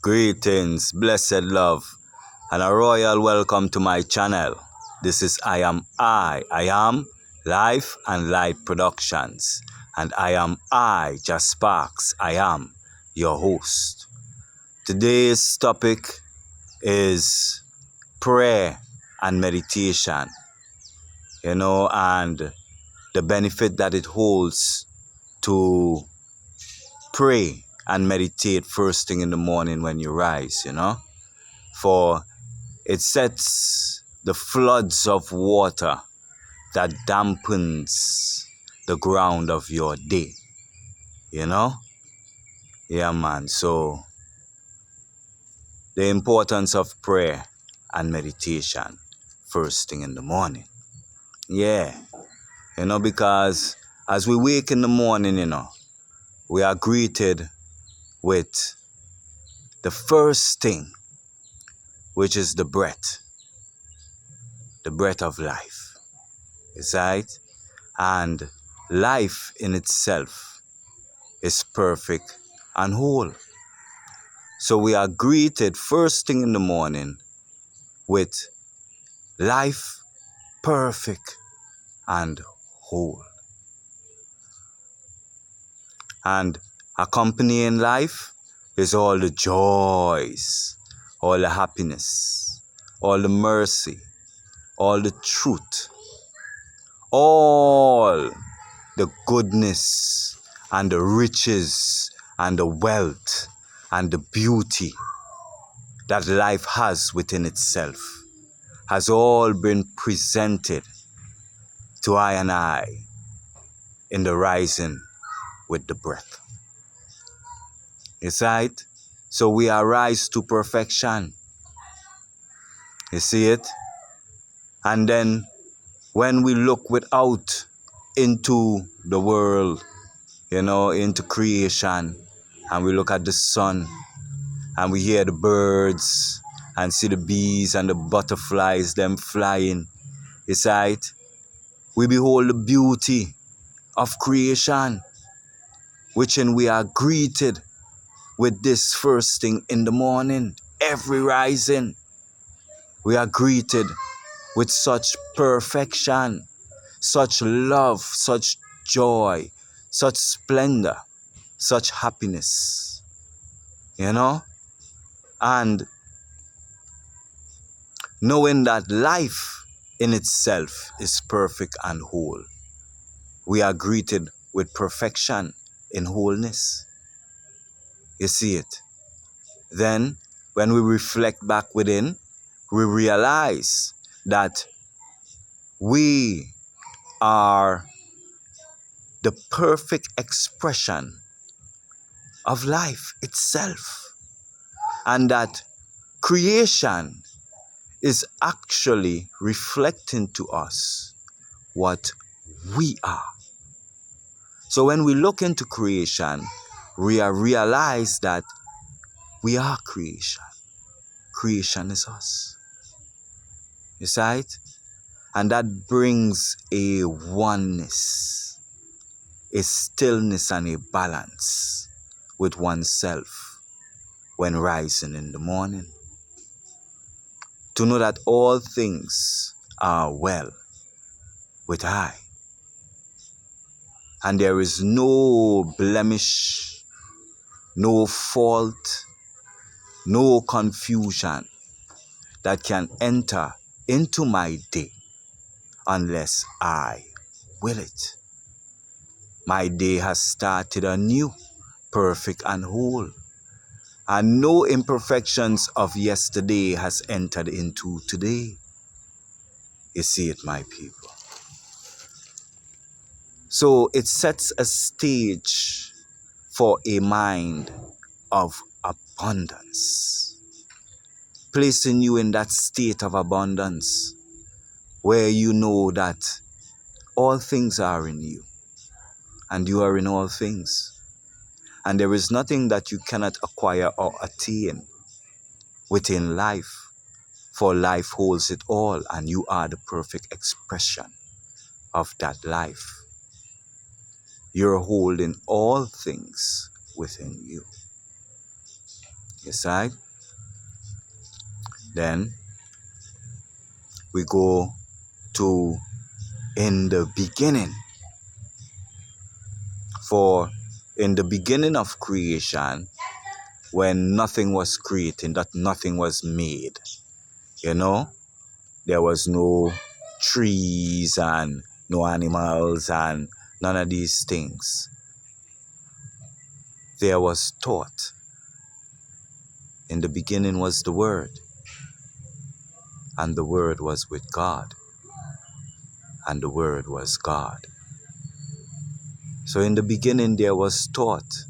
Greetings, blessed love, and a royal welcome to my channel. This is I am Life and Light Productions, and Just Sparks. I am your host. Today's topic is prayer and meditation, and the benefit that it holds to pray and meditate first thing in the morning when you rise, for it sets the floods of water that dampens the ground of your day, Yeah, man. So the importance of prayer and meditation first thing in the morning. Yeah, because as we wake in the morning, we are greeted with the first thing, which is the breath of life. Is right? And life in itself is perfect and whole. So we are greeted first thing in the morning with life perfect and whole. And accompanying life is all the joys, all the happiness, all the mercy, all the truth, all the goodness and the riches and the wealth and the beauty that life has within itself has all been presented to I and I in the rising with the breath. It's right? So we arise to perfection. You see it? And then when we look without into the world, into creation, and we look at the sun, and we hear the birds, and see the bees and the butterflies, them flying, it's right? We behold the beauty of creation, whichin we are greeted with this first thing in the morning. Every rising, we are greeted with such perfection, such love, such joy, such splendor, such happiness, and knowing that life in itself is perfect and whole. We are greeted with perfection in wholeness. You see it? Then, when we reflect back within, we realize that we are the perfect expression of life itself, and that creation is actually reflecting to us what we are. So when we look into creation, we realize that we are creation. Creation is us. You see it? And that brings a oneness, a stillness and a balance with oneself when rising in the morning. To know that all things are well with I. And there is no blemish, no fault, no confusion that can enter into my day unless I will it. My day has started anew, perfect and whole, and no imperfections of yesterday has entered into today. You see it, my people. So it sets a stage for a mind of abundance, placing you in that state of abundance where you know that all things are in you and you are in all things. And there is nothing that you cannot acquire or attain within life, for life holds it all and you are the perfect expression of that life. You're holding all things within you. Yes, right? Then we go to in the beginning. For in the beginning of creation, when nothing was created, that nothing was made, you know, there was no trees and no animals and none of these things. There was thought. In the beginning was the Word, and the Word was with God, and the Word was God. So in the beginning there was thought,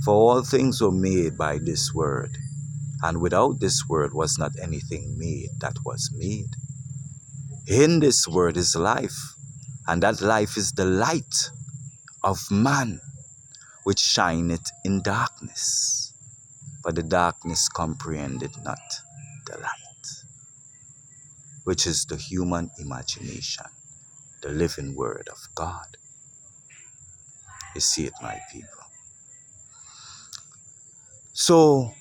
for all things were made by this Word, and without this Word was not anything made that was made. In this Word is life, and that life is the light of man, which shineth in darkness. But the darkness comprehended not the light, which is the human imagination, the living Word of God. You see it, my people. So,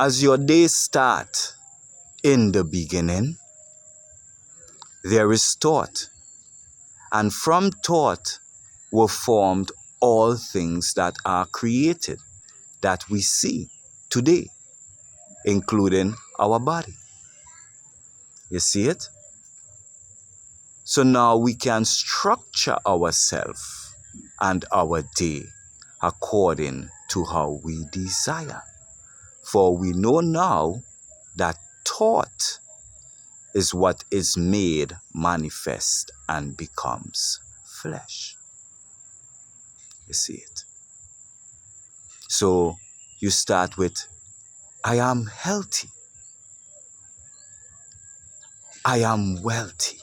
as your day start in the beginning, there is thought. And from thought were formed all things that are created, that we see today, including our body. You see it? So now we can structure ourselves and our day according to how we desire. For we know now that thought is what is made manifest and becomes flesh. You see it? So you start with, I am healthy. I am wealthy.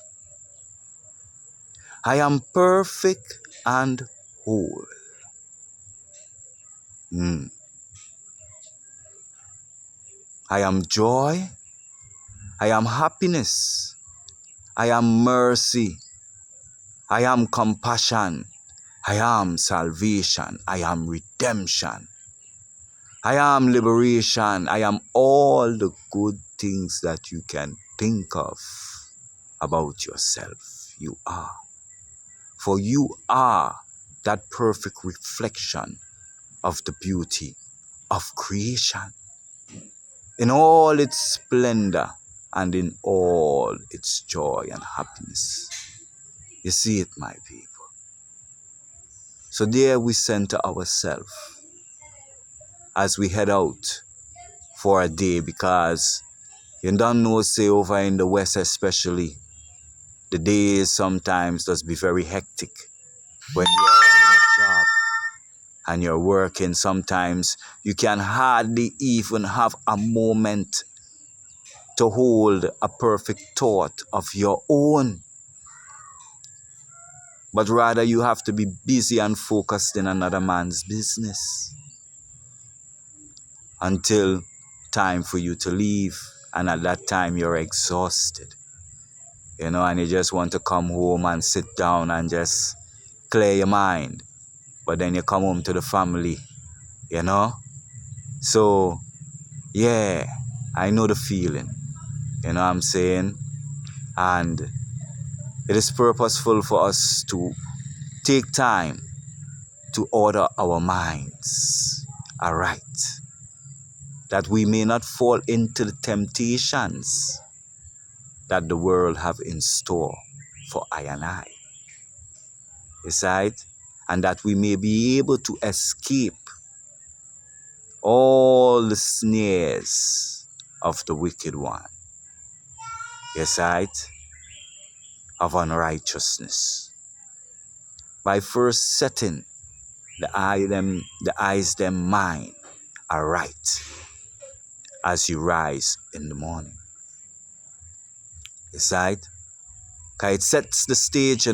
I am perfect and whole. I am joy. I am happiness. I am mercy. I am compassion. I am salvation. I am redemption. I am liberation. I am all the good things that you can think of about yourself. You are. For you are that perfect reflection of the beauty of creation in all its splendor and in all its joy and happiness. You see it, my people. So there we center ourselves as we head out for a day, because you don't know, say over in the West especially, the days sometimes does be very hectic when you're on your job and you're working. Sometimes you can hardly even have a moment to hold a perfect thought of your own. But rather you have to be busy and focused in another man's business until time for you to leave. And at that time you're exhausted, and you just want to come home and sit down and just clear your mind. But then you come home to the family, So, yeah, I know the feeling, you know what I'm saying? And it is purposeful for us to take time to order our minds aright, that we may not fall into the temptations that the world have in store for I and I. Is right? And that we may be able to escape all the snares of the wicked one. Yes, right? Of unrighteousness. By first setting the eyes them mind aright as you rise in the morning. Yes, right? Because it sets the stage,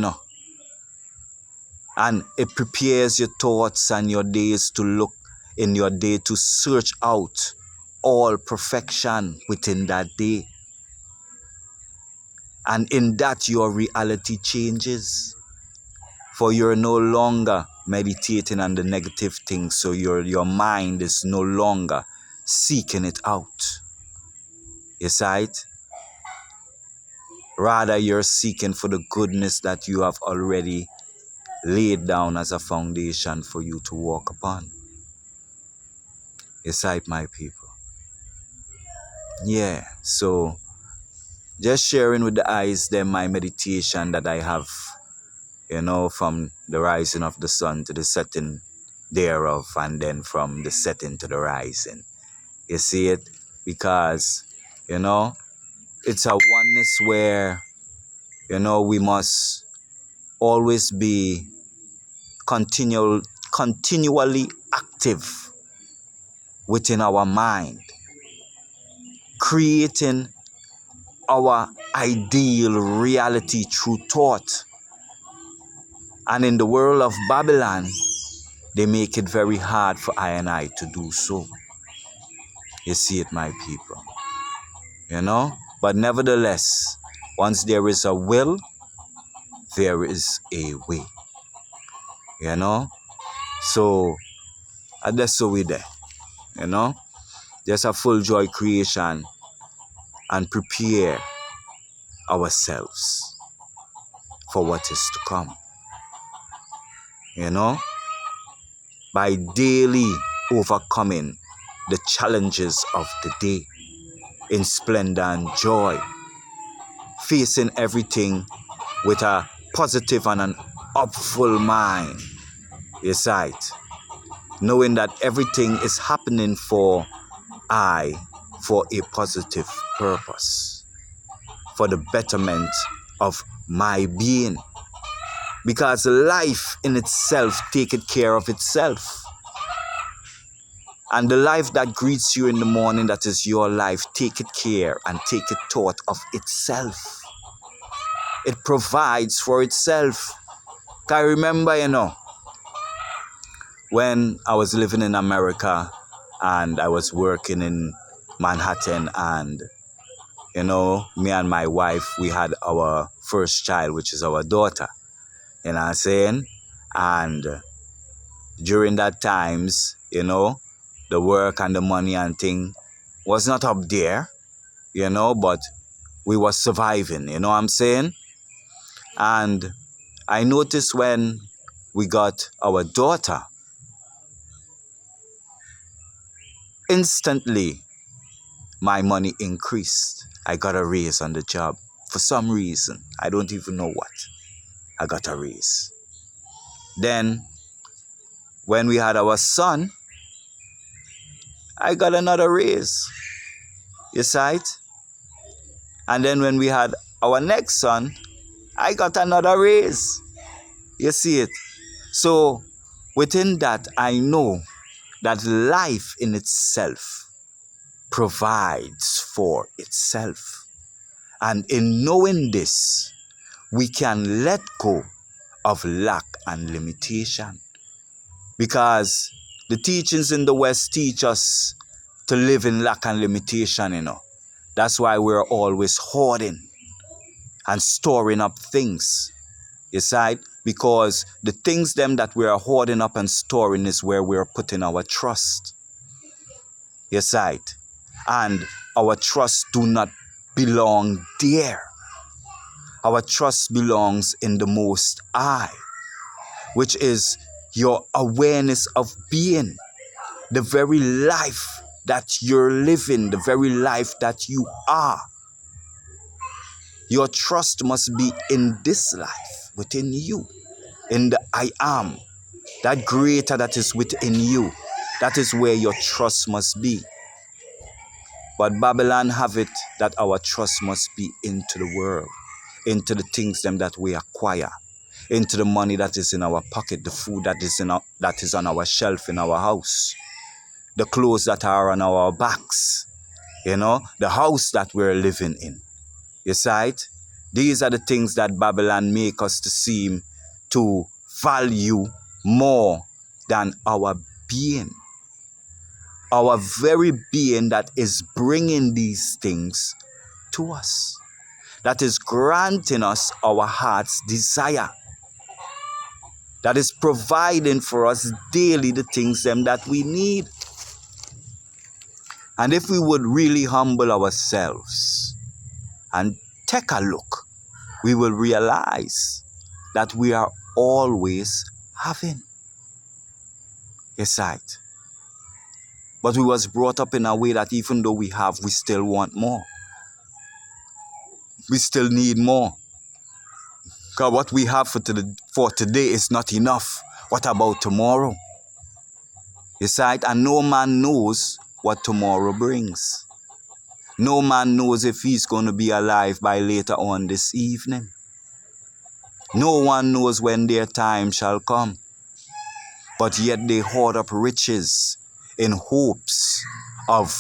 and it prepares your thoughts and your days to look in your day to search out all perfection within that day. And in that your reality changes. For you're no longer meditating on the negative things, so your mind is no longer seeking it out. You see it? Rather, you're seeking for the goodness that you have already laid down as a foundation for you to walk upon. You see it, my people? Yeah, so just sharing with the eyes then my meditation that I have, from the rising of the sun to the setting thereof, and then from the setting to the rising. You see it? Because, it's a oneness where, we must always be continually active within our mind, creating our ideal reality through thought. And in the world of Babylon, they make it very hard for I and I to do so. You see it, my people? But nevertheless, once there is a will, there is a way. So that's so we there. Just a full joy creation and prepare ourselves for what is to come. By daily overcoming the challenges of the day in splendor and joy, facing everything with a positive and an upful mind. You see it? Knowing that everything is happening for a positive purpose, for the betterment of my being. Because life in itself taketh care of itself. And the life that greets you in the morning, that is your life, taketh care and taketh thought of itself. It provides for itself. I remember, when I was living in America and I was working in Manhattan, and, me and my wife, we had our first child, which is our daughter. You know what I'm saying? And during that times, the work and the money and thing was not up there, but we were surviving, you know what I'm saying? And I noticed when we got our daughter, instantly my money increased. I got a raise on the job for some reason. I don't even know what. I got a raise. Then when we had our son, I got another raise. You see it? And then when we had our next son, I got another raise. You see it? So within that, I know that life in itself provides for itself. And in knowing this, we can let go of lack and limitation. Because the teachings in the West teach us to live in lack and limitation, That's why we're always hoarding and storing up things. You see? Because the things them that we are hoarding up and storing is where we are putting our trust. You see? And our trust do not belong there. Our trust belongs in the Most High, which is your awareness of being, the very life that you're living, the very life that you are. Your trust must be in this life, within you, in the I am, that greater that is within you. That is where your trust must be. But Babylon have it that our trust must be into the world, into the things them that we acquire, into the money that is in our pocket, the food that is on our shelf in our house, the clothes that are on our backs, the house that we're living in. You see it? These are the things that Babylon make us to seem to value more than our being. Our very being that is bringing these things to us, that is granting us our heart's desire. that is providing for us daily the things them that we need. And if we would really humble ourselves and take a look, we will realize that we are always having. Yes, right. But we was brought up in a way that even though we have, we still want more. We still need more. Because what we have for today is not enough. What about tomorrow? Yes, right. And no man knows what tomorrow brings. No man knows if he's going to be alive by later on this evening. No one knows when their time shall come. But yet they hoard up riches in hopes of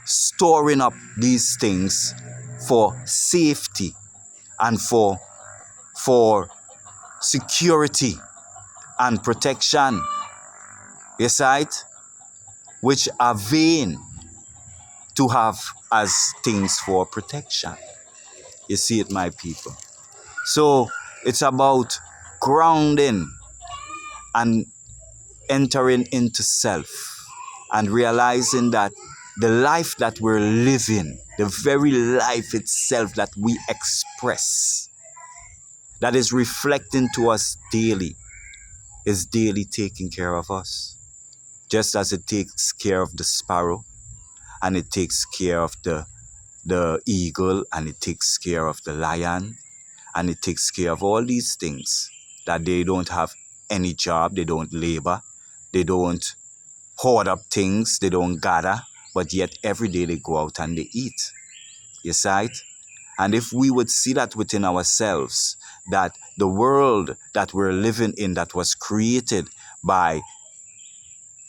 storing up these things for safety and for security and protection. Yes, right? Which are vain to have as things for protection. You see it, my people. So it's about grounding and entering into self and realizing that the life that we're living, the very life itself that we express, that is reflecting to us daily, is daily taking care of us. Just as it takes care of the sparrow, and it takes care of the eagle, and it takes care of the lion, and it takes care of all these things, that they don't have any job, they don't labor, they don't hoard up things, they don't gather, but yet every day they go out and they eat. Yes, right? And if we would see that within ourselves, that the world that we're living in, that was created by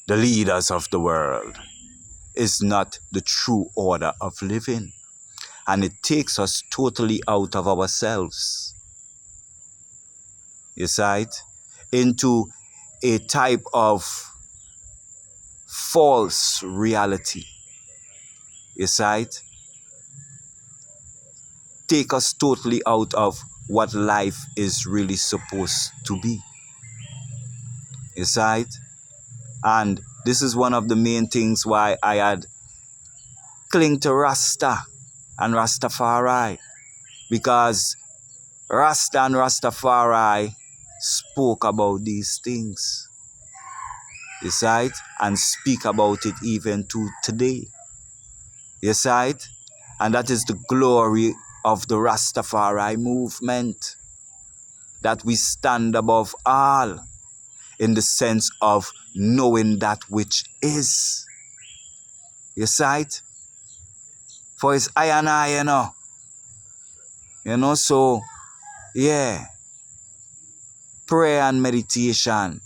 the leaders of the world, is not the true order of living. And it takes us totally out of ourselves. Yes, right? Into a type of false reality. Yes, right? Take us totally out of what life is really supposed to be. Yes, right? And this is one of the main things why I had cling to Rasta and Rastafari. Because Rasta and Rastafari spoke about these things. Yes, right? And speak about it even to today. Yes, right? And that is the glory of the Rastafari movement. That we stand above all in the sense of knowing that which is. Yes, right? For it's I and I, you know. You know, so, yeah. Prayer and meditation,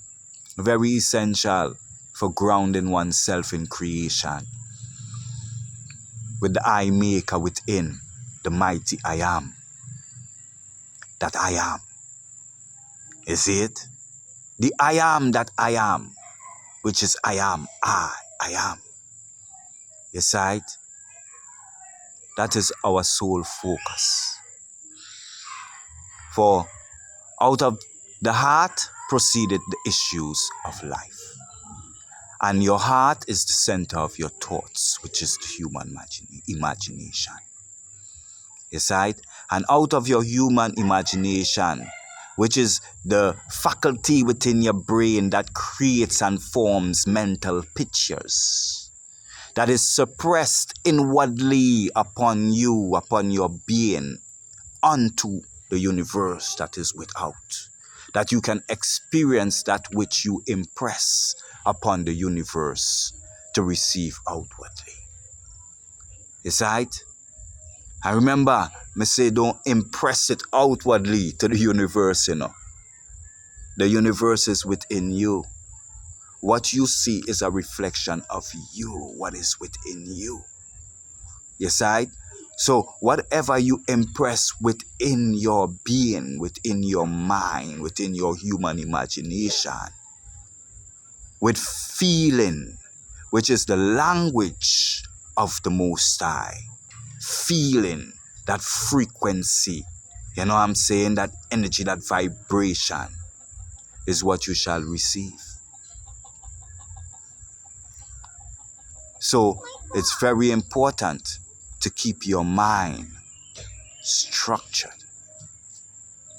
very essential for grounding oneself in creation. With the I maker within, the mighty I am. That I am. Is it? The I am that I am, which is I am, I am. Yes, right? That is our sole focus. For out of the heart proceeded the issues of life. And your heart is the center of your thoughts, which is the human imagination. Yes, right? And out of your human imagination, which is the faculty within your brain that creates and forms mental pictures, that is suppressed inwardly upon you, upon your being, unto the universe that is without, that you can experience that which you impress upon the universe to receive outwardly. Is right? I remember me say don't impress it outwardly to the universe, you know. The universe is within you. What you see is a reflection of you, what is within you. Yes, right? So whatever you impress within your being, within your mind, within your human imagination, with feeling, which is the language of the Most High, feeling that frequency, you know what I'm saying, that energy, that vibration, is what you shall receive. So it's very important to keep your mind structured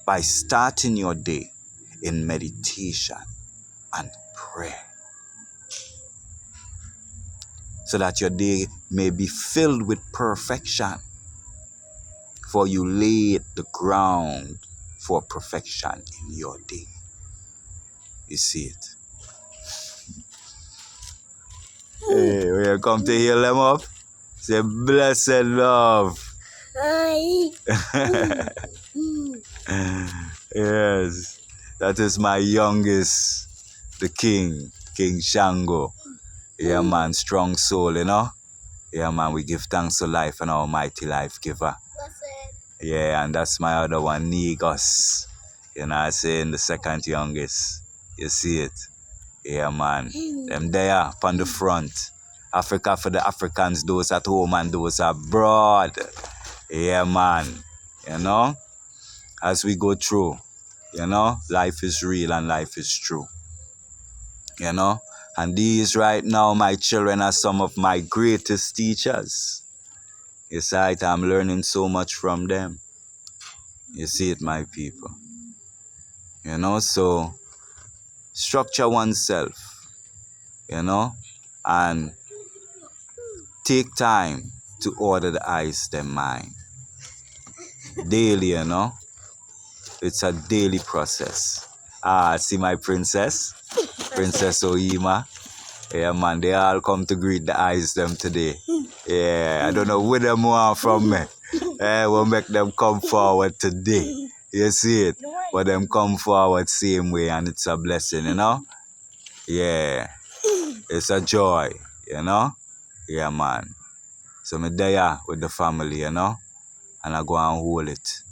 by starting your day in meditation and prayer, so that your day may be filled with perfection, for you laid the ground for perfection in your day. You see it? Hey, when you come to heal them up, say, blessed love. Yes, that is my youngest, the king, King Shango. Yeah, man, strong soul, you know? Yeah, man, we give thanks to life and almighty life giver. Yeah, and that's my other one, Negos. You know I saying, the second youngest. You see it? Yeah, man. Them there, on the front. Africa for the Africans, those at home and those abroad. Yeah, man. You know? As we go through, you know, life is real and life is true. You know? And these right now, my children, are some of my greatest teachers. You see it? I'm learning so much from them. You see it, my people? You know, so structure oneself, you know, and take time to order the eyes, their mind. Daily, you know. It's a daily process. See my princess? Princess Oima. Yeah, man, they all come to greet the eyes them today. Yeah, I don't know where them want from me. We'll make them come forward today. You see it? But them come forward same way, and it's a blessing, you know? Yeah. It's a joy, you know? Yeah, man. So me there with the family, you know? And I go and hold it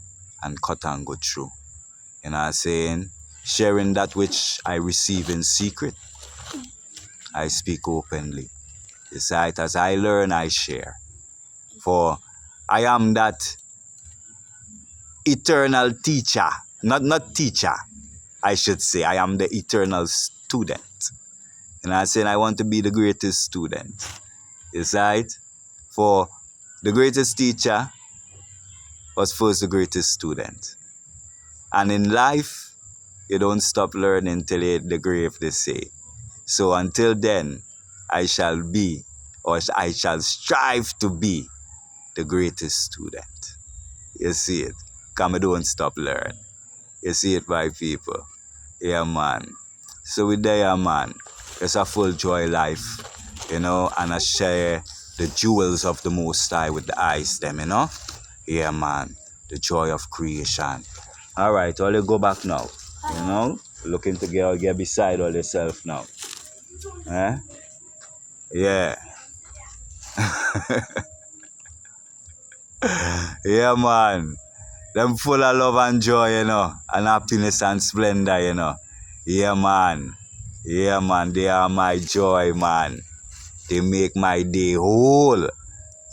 and cut and go through. You know what I'm saying? Sharing that which I receive in secret, I speak openly. You see it? As I learn, I share. For I am that eternal teacher. Not teacher, I should say. I am the eternal student. You know what I'm saying? I want to be the greatest student. You see it? For the greatest teacher was first the greatest student. And in life, you don't stop learning till you hit the grave, they say. So until then, I shall be, or I shall strive to be, the greatest student. You see it? Come, don't stop learning. You see it, my people? Yeah, man. So with there, man, it's a full joy life, you know, and I share the jewels of the Most High with the eyes, them, you know? Yeah, man. The joy of creation. All right, all you go back now, you know? Looking to get beside all yourself now. Eh? Yeah. Yeah, man. Them full of love and joy, you know, and happiness and splendor, you know. Yeah, man. Yeah, man. They are my joy, man. They make my day whole.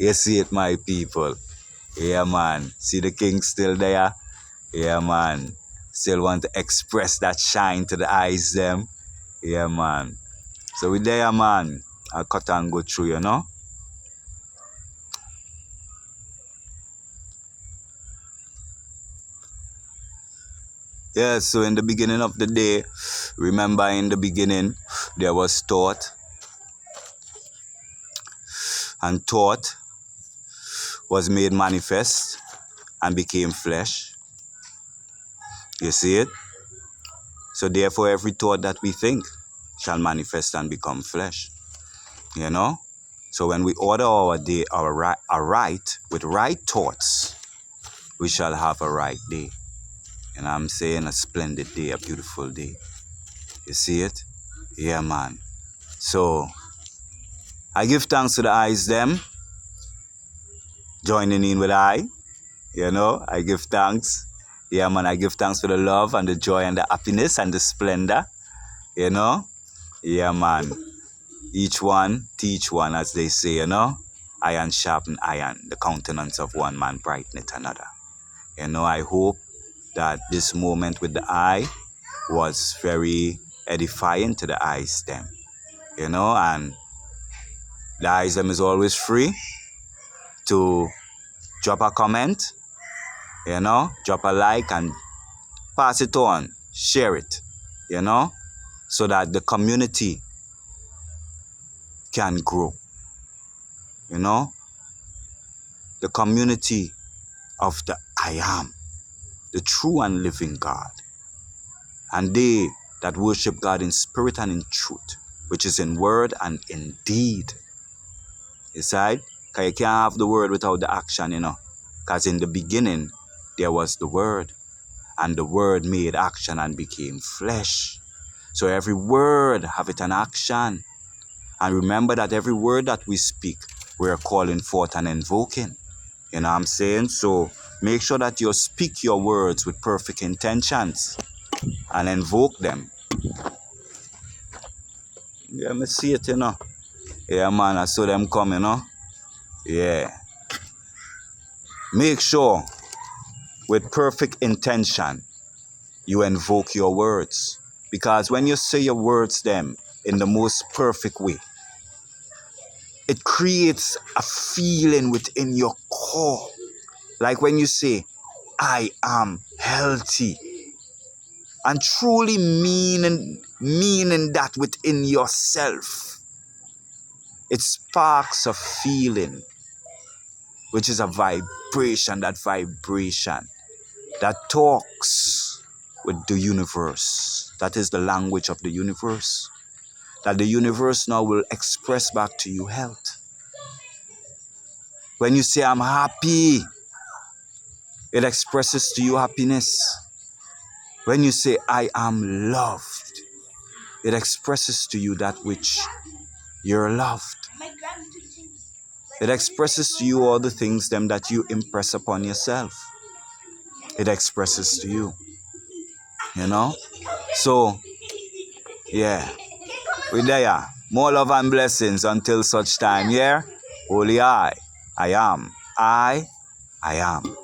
You see it, my people. Yeah, man. See the king still there? Yeah, man. Still want to express that shine to the eyes, them. Yeah, man. So we there, man. I'll cut and go through, you know. Yeah, so in the beginning of the day, remember in the beginning, there was thought. And thought was made manifest and became flesh. You see it? So therefore, every thought that we think shall manifest and become flesh. You know? So when we order our day right with right thoughts, we shall have a right day. And I'm saying a splendid day, a beautiful day. You see it? Yeah, man. So I give thanks to the eyes, them, joining in with I. You know, I give thanks. Yeah, man, I give thanks for the love and the joy and the happiness and the splendor. You know? Yeah, man. Each one teach one, as they say, you know? Iron sharpen iron. The countenance of one man brighteneth another. You know, I hope that this moment with the eye was very edifying to the eyes them. And the eyes them is always free to drop a comment, drop a like and pass it on, share it, so that the community can grow. The community of the I am, the true and living God. And they that worship God in spirit and in truth, which is in word and in deed. You see? Because you can't have the word without the action, Because in the beginning, there was the word. And the word made action and became flesh. So every word have it an action. And remember that every word that we speak, we're calling forth and invoking. You know what I'm saying? So make sure that you speak your words with perfect intentions and invoke them. Yeah, me see it, Yeah, man, I saw them come, Yeah. Make sure with perfect intention you invoke your words. Because when you say your words them in the most perfect way, it creates a feeling within your core. Like when you say, I am healthy. And truly meaning that within yourself. It sparks a feeling, which is a vibration, that talks with the universe. That is the language of the universe. That the universe now will express back to you health. When you say, I'm happy, it expresses to you happiness. When you say, I am loved, it expresses to you that which you're loved. It expresses to you all the things them that you impress upon yourself. It expresses to you. So, yeah. We there. More love and blessings until such time, yeah? Holy I am. I am.